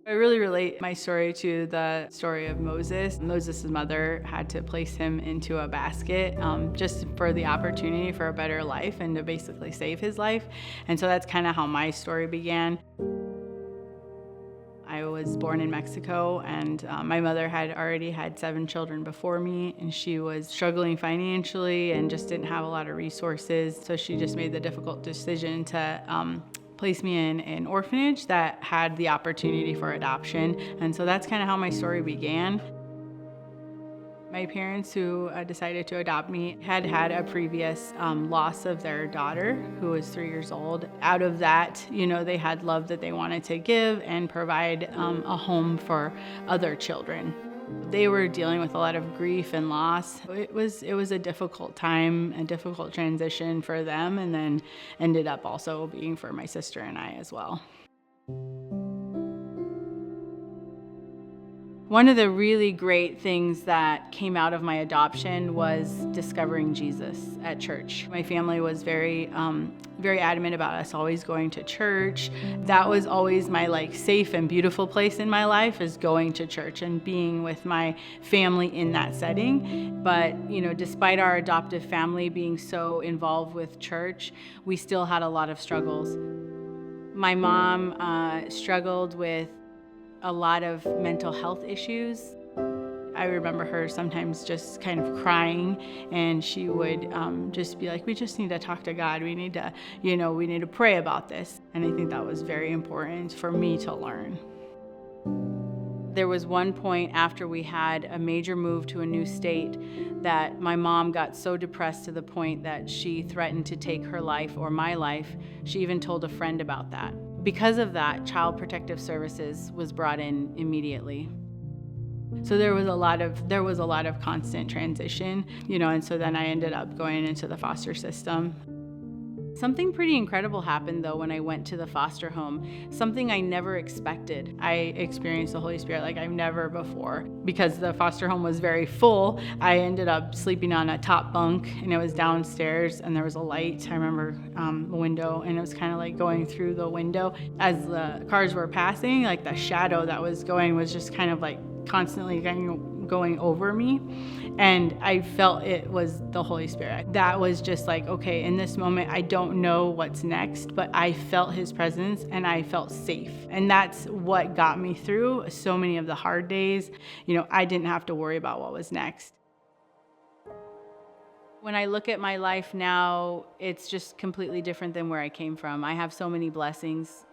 I really relate my story to the story of Moses. Moses' mother had to place him into a basket just for the opportunity for a better life and to basically save his life. And so that's kind of how my story began. I was born in Mexico, and my mother had already had 7 children before me, and she was struggling financially and just didn't have a lot of resources. So she just made the difficult decision to placed me in an orphanage that had the opportunity for adoption. And so that's kind of how my story began. My parents, who decided to adopt me, had had a previous loss of their daughter, who was 3 years old. Out of that, they had love that they wanted to give and provide a home for other children. They were dealing with a lot of grief and loss. It was a difficult time, a difficult transition for them, and then ended up also being for my sister and I as well. One of the really great things that came out of my adoption was discovering Jesus at church. My family was very adamant about us always going to church. That was always my safe and beautiful place in my life, is going to church and being with my family in that setting. But despite our adoptive family being so involved with church, we still had a lot of struggles. My mom struggled with a lot of mental health issues. I remember her sometimes just kind of crying, and she would just be like, we just need to talk to God. We need to pray about this. And I think that was very important for me to learn. There was one point after we had a major move to a new state that my mom got so depressed to the point that she threatened to take her life or my life. She even told a friend about that. Because of that, Child Protective Services was brought in immediately. So there was a lot of constant transition, and so then I ended up going into the foster system. Something pretty incredible happened though when I went to the foster home, something I never expected. I experienced the Holy Spirit like I've never before. Because the foster home was very full, I ended up sleeping on a top bunk, and it was downstairs, and there was a light. I remember the window, and it was kind of like going through the window. As the cars were passing, like the shadow that was going was just kind of like constantly going over me, and I felt it was the Holy Spirit. That was just like, okay, in this moment, I don't know what's next, but I felt His presence and I felt safe. And that's what got me through so many of the hard days. I didn't have to worry about what was next. When I look at my life now, it's just completely different than where I came from. I have so many blessings.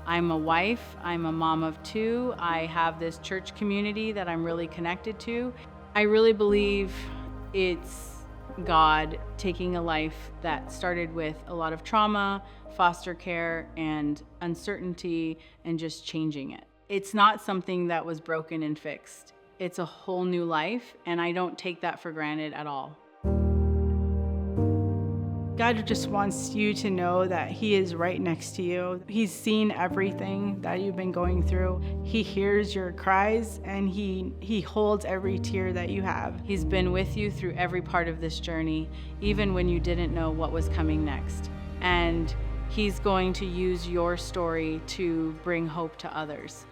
I'm a wife, I'm a mom of 2. I have this church community that I'm really connected to. I really believe it's God taking a life that started with a lot of trauma, foster care, and uncertainty, and just changing it. It's not something that was broken and fixed. It's a whole new life, and I don't take that for granted at all. God just wants you to know that He is right next to you. He's seen everything that you've been going through. He hears your cries, and He holds every tear that you have. He's been with you through every part of this journey, even when you didn't know what was coming next. And He's going to use your story to bring hope to others.